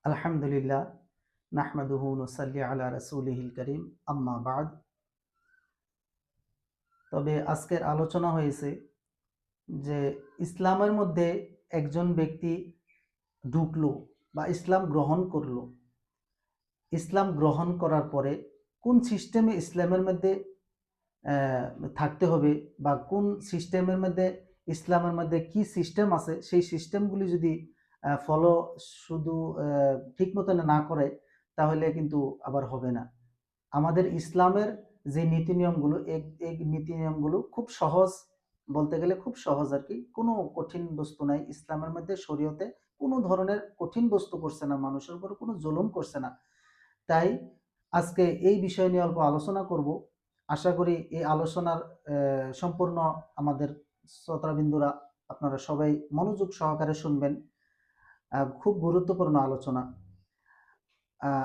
আলহামদুলিল্লাহ নাহমাদুহু নুসাল্লি আলা রাসূলিহিল কারীম আম্মা বাদ। তবে আজকের আলোচনা হয়েছে যে ইসলামের মধ্যে একজন ব্যক্তি ঢুকলো বা ইসলাম গ্রহণ করলো। ইসলাম গ্রহণ করার পরে কোন সিস্টেমে ইসলামের মধ্যে থাকতে হবে বা কোন সিস্টেমের মধ্যে ইসলামের মধ্যে কি সিস্টেম আছে সেই সিস্টেমগুলি যদি ফলো শুধু ঠিক মতন না করে তাহলে কিন্তু আবার হবে না। আমাদের ইসলামের যে নীতি নিয়মগুলো এই নীতি নিয়মগুলো খুব সহজ, বলতে গেলে খুব সহজ আর কি। কোনো কঠিন বস্তু নাই ইসলামের মধ্যে। শরীয়তে কোনো ধরনের কঠিন বস্তু করছে না, মানুষের উপর কোনো জুলুম করছে না। তাই আজকে এই বিষয় নিয়ে অল্প আলোচনা করব। আশা করি এই আলোচনার সম্পূর্ণ আমাদের শ্রোতাবিন্দুরা আপনারা সবাই মনোযোগ সহকারে শুনবেন। খুব গুরুত্বপূর্ণ আলোচনা।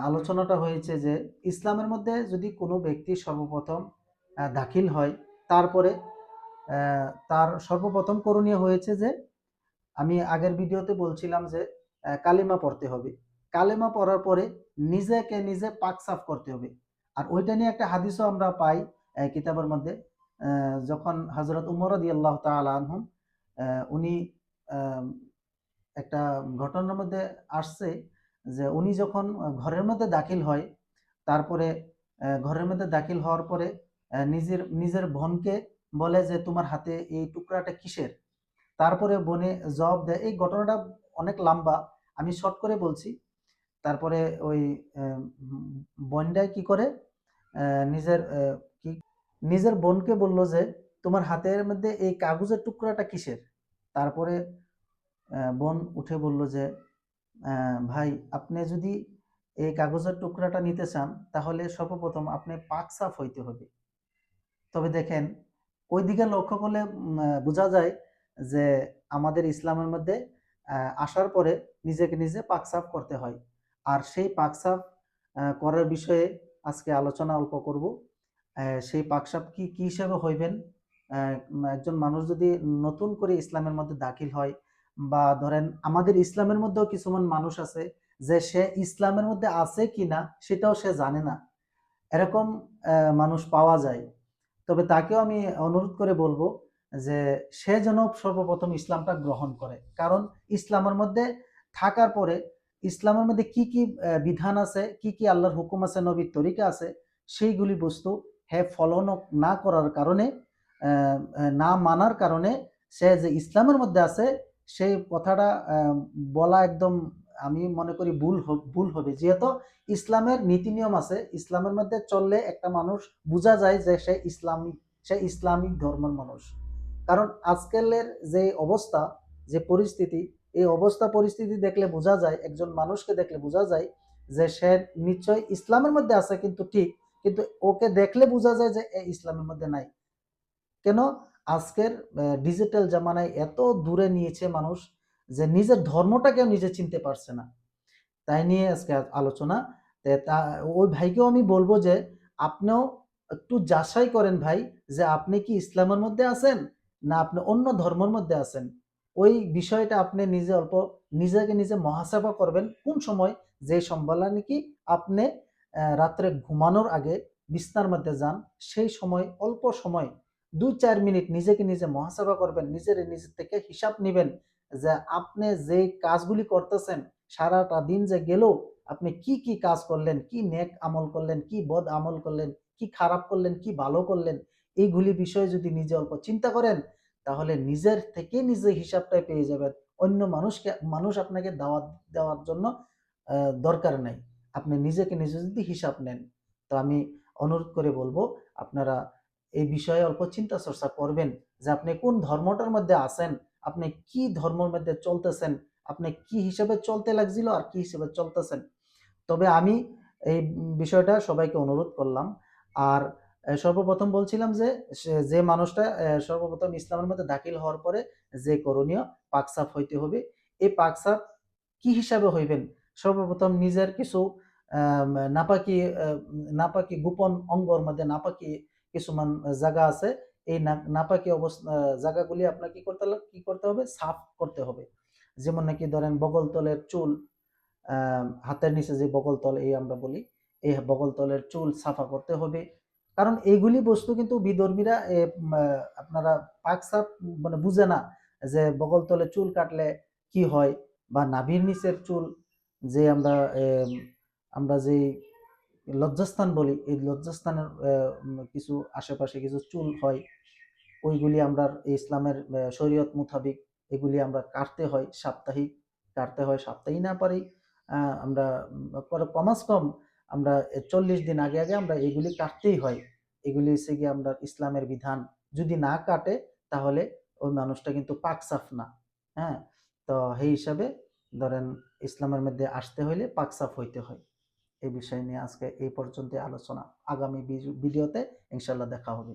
আলোচনাটা হয়েছে যে ইসলামের মধ্যে যদি কোনো ব্যক্তি সর্বপ্রথম দাখিল হয়, তারপরে তার সর্বপ্রথম করণীয় হয়েছে যে আমি আগের ভিডিওতে বলছিলাম যে কালিমা পড়তে হবে। কালেমা পড়ার পরে নিজেকে নিজে পাক সাফ করতে হবে। আর ওইটা নিয়ে একটা হাদিসও আমরা পাই কিতাবের মধ্যে। যখন হযরত উমর রাদিয়াল্লাহু তাআলা আনহু উনি একটা ঘটনার মধ্যে আসছে যে উনি যখন ঘরের মধ্যে দাখিল হয়, তারপরে ঘরের মধ্যে দাখিল হওয়ার পরে নিজের নিজের বোনকে বলে যে তোমার হাতে এই টুকরাটা কিসের। তারপরে বোনে জবাব দেয়। এই ঘটনাটা অনেক লম্বা, আমি শর্ট করে বলছি। তারপরে ওই বোনটাই কি করে নিজের কি নিজের বোনকে বলল যে তোমার হাতের মধ্যে এই কাগজের টুকরাটা কিসের। তারপরে বোন উঠে বলল যে ভাই, আপনি যদি এই কাগজের টুকরাটা নিতে চান তাহলে সর্বপ্রথম আপনি পাক সাফ হইতে হবে। তবে দেখেন, ওই দিকে লক্ষ্য করলে বোঝা যায় যে আমাদের ইসলামের মধ্যে আসার পরে নিজেকে নিজে পাক সাফ করতে হয়। আর সেই পাক সাফ করার বিষয়ে আজকে আলোচনা অল্প করব। সেই পাক সাফ কি কি হিসাবে হইবেন। একজন মানুষ যদি নতুন করে ইসলামের মধ্যে দাখিল হয়, বা ধরেন আমাদের ইসলামের মধ্যেও কিছুমান মানুষ আছে যে সে ইসলামের মধ্যে আছে কিনা সেটাও সে জানে না, এরকম মানুষ পাওয়া যায়। তবে তাকেও আমি অনুরোধ করে বলবো যে সে যেন সর্বপ্রথম ইসলামটা গ্রহণ করে। কারণ ইসলামের মধ্যে থাকার পরে ইসলামের মধ্যে কি কি বিধান আছে, কি কি আল্লাহর হুকুম আছে, নবীর তরিকা আছে, সেইগুলি বস্তু ফলো না করার কারণে, না মানার কারণে সে যে ইসলামের মধ্যে আছে সেই কথাটা বলা একদম আমি মনে করি ভুল হবে। যেহেতু ইসলামের নীতি নিয়ম আছে, ইসলামের মধ্যে চললে একটা মানুষ বোঝা যায় যে সে ইসলামিক ধর্মের মানুষ। কারণ আজকালের যে অবস্থা, যে পরিস্থিতি, এই অবস্থা পরিস্থিতি দেখলে বোঝা যায়, একজন মানুষকে দেখলে বোঝা যায় যে সে নিশ্চয় ইসলামের মধ্যে আছে, কিন্তু ঠিক, কিন্তু ওকে দেখলে বোঝা যায় যে ইসলামের মধ্যে নাই। কেন? আজকের ডিজিটাল জামানায় এত দূরে নিয়েছে মানুষ যে নিজের ধর্মটাকেও নিজে চিনতে পারছে না। তাই নিয়ে আজকে আলোচনা। ওই ভাইকেও আমি বলবো যে আপনিও একটু যাচাই করেন ভাই, যে আপনি কি ইসলামের মধ্যে আছেন না আপনি অন্য ধর্মের মধ্যে আছেন। ওই বিষয়টা আপনি নিজে অল্প নিজেকে নিজে মহাসাবা করবেন। কোন সময়, যে সম্বলা নাকি আপনি রাত্রে ঘুমানোর আগে বিছনার মধ্যে যান, সেই সময় অল্প সময় 2-4 মিনিট নিজেকে নিজে মহাসাবা করবেন, নিজের থেকে হিসাব নিবেন যে আপনি যে কাজগুলি করতেছেন, সারাটা দিন যে গেল আপনি কি কি কাজ করলেন, কি নেক আমল করলেন, কি বদ আমল করলেন, কি খারাপ করলেন, কি ভালো করলেন, এইগুলি বিষয়ে যদি নিজে অল্প চিন্তা করেন তাহলে নিজের থেকে নিজে হিসাবটাই পেয়ে যাবেন। অন্য মানুষ আপনাকে দাওয়াত দেওয়ার জন্য দরকার নাই। আপনি নিজেকে নিজে যদি হিসাব নেন, তো আমি অনুরোধ করে বলবো আপনারা এই বিষয়ে অল্প চিন্তা চর্চা করবেন যে আপনি কোন ধর্মটার মধ্যে আছেন, আপনি কি ধর্মের মধ্যে চলতেছেন, আপনি কি হিসেবে চলতে লাগছিল আর কি হিসেবে চলতেছেন। তবে আমি এই বিষয়টা সবাইকে অনুরোধ করলাম। আর সর্বপ্রথম বলছিলাম যে যে মানুষটা সর্বপ্রথম ইসলামের মধ্যে দাখিল হওয়ার পরে যে করণীয়, পাকসাফ হইতে হবে। এই পাকসাফ কি হিসাবে হইবেন? সর্বপ্রথম নিজের কিছু আম নাপাকি আ নাপাকি গোপন অঙ্গর মধ্যে নাপাকি কিছুমান জায়গা আছে। এই নাপাকি জায়গাগুলি আপনার কি করতে হবে? সাফ করতে হবে। যেমন নাকি ধরেন বগলতলের চুল, হাতের নিচে যে বগলতল এই আমরা বলি, এই বগলতলের চুল সাফা করতে হবে। কারণ এইগুলি বস্তু কিন্তু বিধর্মীরা আপনারা পাক সাফ মানে বুঝে না যে বগলতলে চুল কাটলে কি হয়, বা নাভির নিচের চুল যে আমরা যে লজ্জাস্থান বলি, এই লজ্জাস্থানের কিছু আশেপাশে কিছু চুল হয়, ওইগুলি আমরা ইসলামের শরীয়ত মোতাবিক এগুলি আমরা কাটতে হয়, সাপ্তাহিক কাটতে হয়, সাপ্তাহিক না পারি আমরা কমাস কম আমরা 40 দিন আগে আগে আমরা এগুলি কাটতেই হয়। এগুলি হচ্ছে গিয়ে আমরা ইসলামের বিধান। যদি না কাটে তাহলে ওই মানুষটা কিন্তু পাক সাফ না। হ্যাঁ, তো সেই হিসাবে ধরেন ইসলামের মধ্যে আসতে হইলে পাক সাফ হইতে হয়। এই বিষয় নিয়ে আজকে এই পর্যন্ত আলোচনা। আগামী ভিডিওতে ইনশাল্লাহ দেখা হবে।